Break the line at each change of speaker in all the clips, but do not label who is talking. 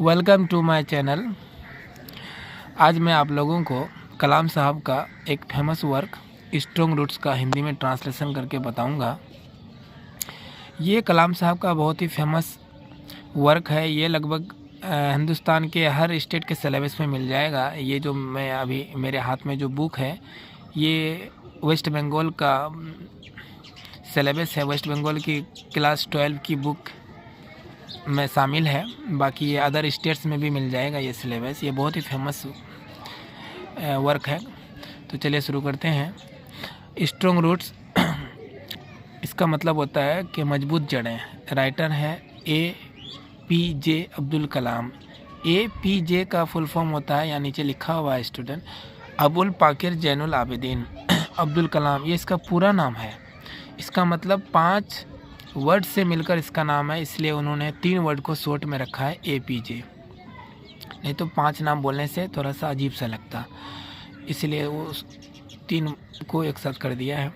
Welcome to my channel. आज मैं आप लोगों को कलाम साहब का एक फेमस वर्क स्ट्रॉन्ग रूट्स का हिंदी में ट्रांसलेशन करके बताऊंगा। ये कलाम साहब का बहुत ही फेमस वर्क है। ये लगभग हिंदुस्तान के हर स्टेट के सिलेबस में मिल जाएगा। ये जो मैं अभी मेरे हाथ में जो बुक है ये वेस्ट बंगाल का सिलेबस है। वेस्ट बंगाल की क्लास 12 की बुक में शामिल है। बाकी ये अदर स्टेट्स में भी मिल जाएगा ये सिलेबस। ये बहुत ही फेमस वर्क है। तो चलिए शुरू करते हैं। स्ट्रॉन्ग रूट्स इसका मतलब होता है कि मजबूत जड़ें। राइटर है APJ अब्दुल कलाम। APJ का फुल फॉर्म होता है, या नीचे लिखा हुआ है स्टूडेंट, अबुल पाकिर जैनुल आबिदीन अब्दुल कलाम। ये इसका पूरा नाम है। इसका मतलब 5 वर्ड से मिलकर इसका नाम है, इसलिए उन्होंने 3 वर्ड को शॉर्ट में रखा है APJ। नहीं तो 5 नाम बोलने से थोड़ा सा अजीब सा लगता, इसलिए वो 3 को एक साथ कर दिया है।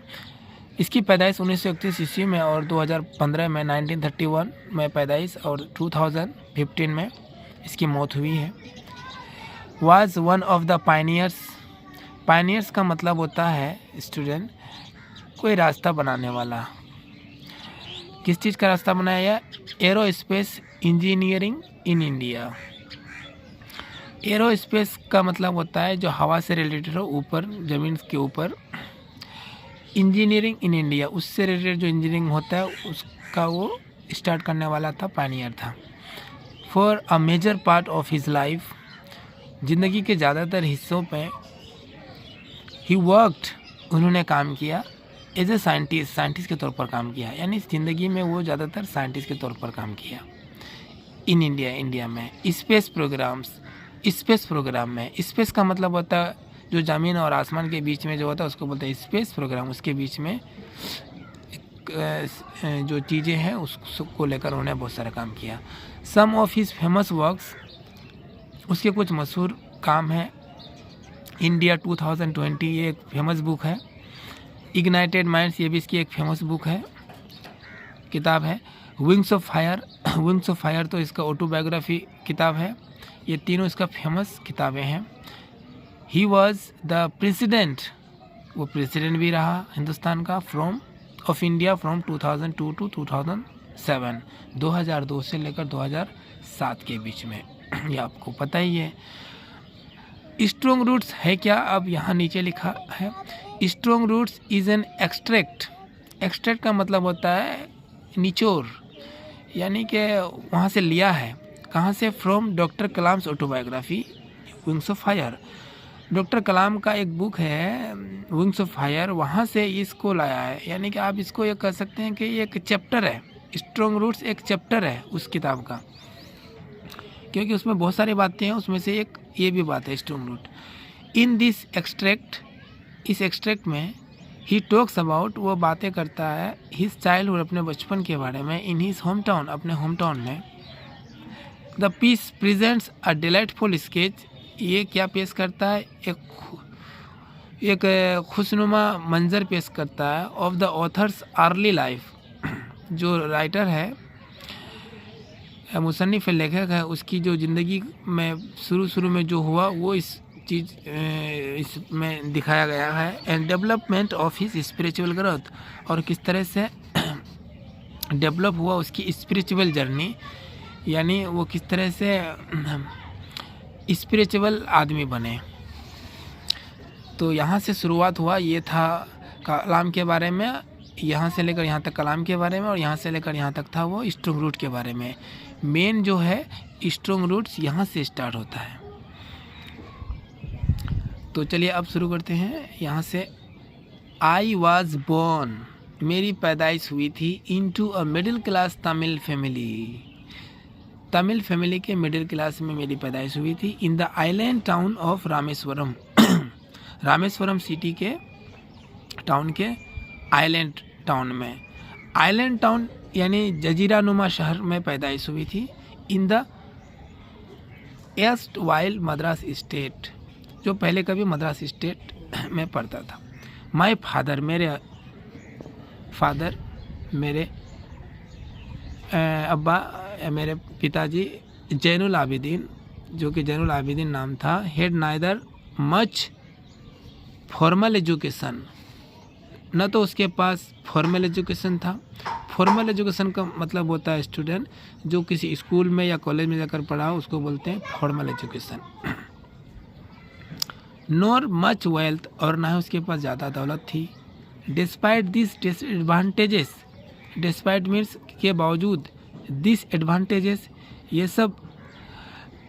इसकी पैदाइश 1931 ईस्वी में और 2015 में 1931 में पैदाइश और 2015 में इसकी मौत हुई है। Was one of the pioneers. Pioneers का मतलब होता है स्टूडेंट कोई रास्ता बनाने वाला। किस चीज़ का रास्ता बनाया? Aerospace engineering in India. Aerospace का मतलब होता है जो हवा से रिलेटेड हो, ऊपर ज़मीन के ऊपर। इंजीनियरिंग इन इंडिया, उससे रिलेटेड जो इंजीनियरिंग होता है उसका वो स्टार्ट करने वाला था, पायनियर था। For a major part of his life, ज़िंदगी के ज़्यादातर हिस्सों पे ही वर्कड, उन्होंने काम किया एज ए साइंटिस्ट के तौर पर काम किया। यानी इस ज़िंदगी में वो ज़्यादातर साइंटिस्ट के तौर पर काम किया। इन इंडिया में स्पेस प्रोग्राम में, स्पेस का मतलब होता है जो ज़मीन और आसमान के बीच में जो होता है उसको बोलते हैं स्पेस प्रोग्राम। उसके बीच में जो चीज़ें हैं उसको लेकर उन्होंने बहुत सारा काम किया। सम ऑफ हिज फेमस वर्क्स, उसके कुछ मशहूर काम हैं। इंडिया 2020 ये एक फेमस बुक है। इग्नाइटेड माइंड्स ये भी इसकी एक फेमस बुक है, किताब है। विंग्स ऑफ फायर तो इसका ऑटोबायोग्राफी किताब है। ये तीनों इसका फेमस किताबें हैं। ही वॉज द प्रेसिडेंट, वो प्रेसिडेंट भी रहा हिंदुस्तान का ऑफ इंडिया फ्रॉम 2002 टू 2007, 2002 से लेकर 2007 के बीच में। ये आपको पता ही है। स्ट्रॉन्ग रूट्स है क्या? अब यहाँ नीचे लिखा है strong roots is an extract. Extract का मतलब होता है निचोड़, यानी कि वहाँ से लिया है। कहाँ से? From doctor Kalam's autobiography Wings of Fire. Doctor Kalam का एक बुक है विंग्स ऑफ फायर, वहाँ से इसको लाया है। यानी कि आप इसको ये कह सकते हैं कि ये एक चैप्टर है। स्ट्रॉन्ग रूट्स एक चैप्टर है उस किताब का, क्योंकि उसमें बहुत सारी बातें हैं, उसमें से एक ये भी बात है strong root. In this extract, इस एक्सट्रैक्ट में ही टॉक्स अबाउट, वो बातें करता है हिज चाइल्डहुड, अपने बचपन के बारे में। इन हिज होम टाउन, अपने होम टाउन में। The piece presents a delightful sketch, ये क्या पेश करता है? एक खुशनुमा मंजर पेश करता है of the author's early life. जो राइटर है, मुसन्निफ लेखक है, उसकी जो ज़िंदगी में शुरू में जो हुआ वो इस चीज़ इसमें दिखाया गया है। And development of his spiritual growth, और किस तरह से डेवलप हुआ उसकी स्पिरिचुअल जर्नी, यानी वो किस तरह से स्पिरिचुअल आदमी बने। तो यहाँ से शुरुआत हुआ। ये था कलाम के बारे में, यहाँ से लेकर यहाँ तक कलाम के बारे में, और यहाँ से लेकर यहाँ तक था वो स्ट्रॉन्ग रूट के बारे में। मेन जो है स्ट्रॉन्ग रूट्स यहाँ से स्टार्ट होता है। तो चलिए अब शुरू करते हैं यहाँ से। आई वॉज बोर्न, मेरी पैदाइश हुई थी, into a middle class Tamil family. Tamil family के मिडिल क्लास में मेरी पैदाइश हुई थी। In the island town of Rameswaram, Rameswaram city के टाउन के आइलैंड टाउन में। आइलैंड टाउन यानी जजीरा नुमा शहर में पैदाइश हुई थी। In the erstwhile Madras state, जो पहले कभी मद्रास स्टेट में पढ़ता था। माई फादर, मेरे अब्बा, मेरे पिताजी जैनुल आबिदीन, जो कि जैनुल आबिदीन नाम था, had neither much formal education, न तो उसके पास फॉर्मल एजुकेशन था। फॉर्मल एजुकेशन का मतलब होता है स्टूडेंट जो किसी स्कूल में या कॉलेज में जाकर पढ़ा हो, उसको बोलते हैं formal education. Nor much wealth, और ना ही उसके पास ज़्यादा दौलत थी। Despite this disadvantages, despite means के बावजूद, दिस एडवांटेजेस ये सब,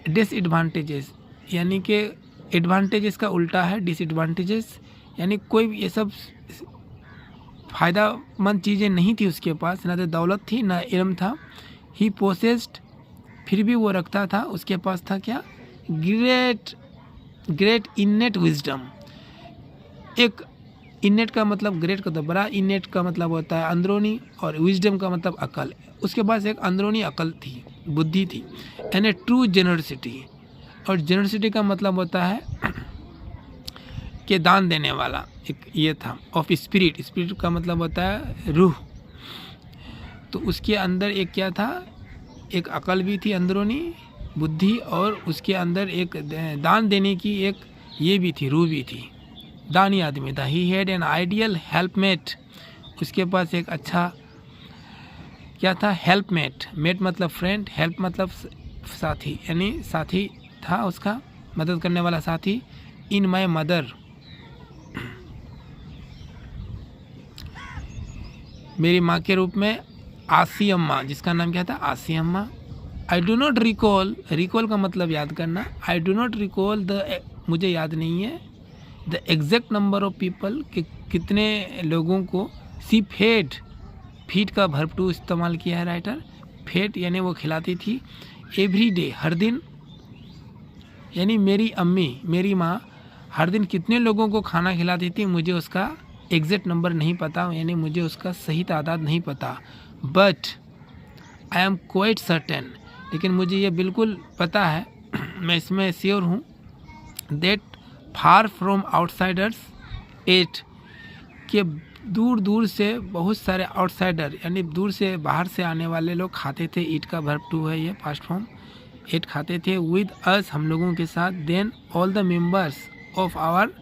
डिसएडवांटेजेस यानी कि एडवांटेजेस का उल्टा है डिसएडवांटेजेस, यानी कोई ये सब फ़ायदामंद चीज़ें नहीं थी उसके पास, ना तो दौलत थी ना इल्म था। ही पोसेस्ड, फिर भी वो रखता था, उसके पास था क्या, ग्रेट इन्नेट विजडम। एक इन्नेट का मतलब ग्रेट का तो बड़ा, इन्नेट का मतलब होता है अंदरूनी, और विजडम का मतलब अकल। उसके पास एक अंदरूनी अकल थी, बुद्धि थी। एंड ए ट्रू जेनरसिटी, और जेनरसिटी का मतलब होता है कि दान देने वाला, एक ये था। ऑफ स्पिरिट, स्पिरिट का मतलब होता है रूह, तो उसके अंदर एक क्या था, एक अकल भी थी, अंदरूनी बुद्धि, और उसके अंदर एक दान देने की एक ये भी थी, रूह भी थी, दानी आदमी था। ही हैड एन आइडियल हेल्पमेट, उसके पास एक अच्छा क्या था, हेल्पमेट। मेट मतलब फ्रेंड, हेल्प मतलब साथी, यानी साथी था उसका, मदद करने वाला साथी। इन माई मदर, मेरी माँ के रूप में आसी अम्मा, जिसका नाम क्या था, आसी अम्मा। I do not recall, recall का मतलब याद करना। I do not recall the, मुझे याद नहीं है, the exact number of people, कि कितने लोगों को सी फेड, फीड का वर्ब टू इस्तेमाल किया है राइटर, फेड यानी वो खिलाती थी। एवरी डे, हर दिन, यानी मेरी अम्मी, मेरी माँ हर दिन कितने लोगों को खाना खिलाती थी, मुझे उसका एग्जैक्ट नंबर नहीं पता, यानी मुझे उसका सही तादाद नहीं पता। But I am quite certain, लेकिन मुझे ये बिल्कुल पता है, मैं इसमें श्योर हूँ, that far from outsiders at, के दूर दूर से बहुत सारे आउटसाइडर, यानी दूर से बाहर से आने वाले लोग खाते थे। ईट का वर्ब टू है ये, पास्ट फॉर्म, एट खाते थे। विद अस, हम लोगों के साथ। Then all the members of our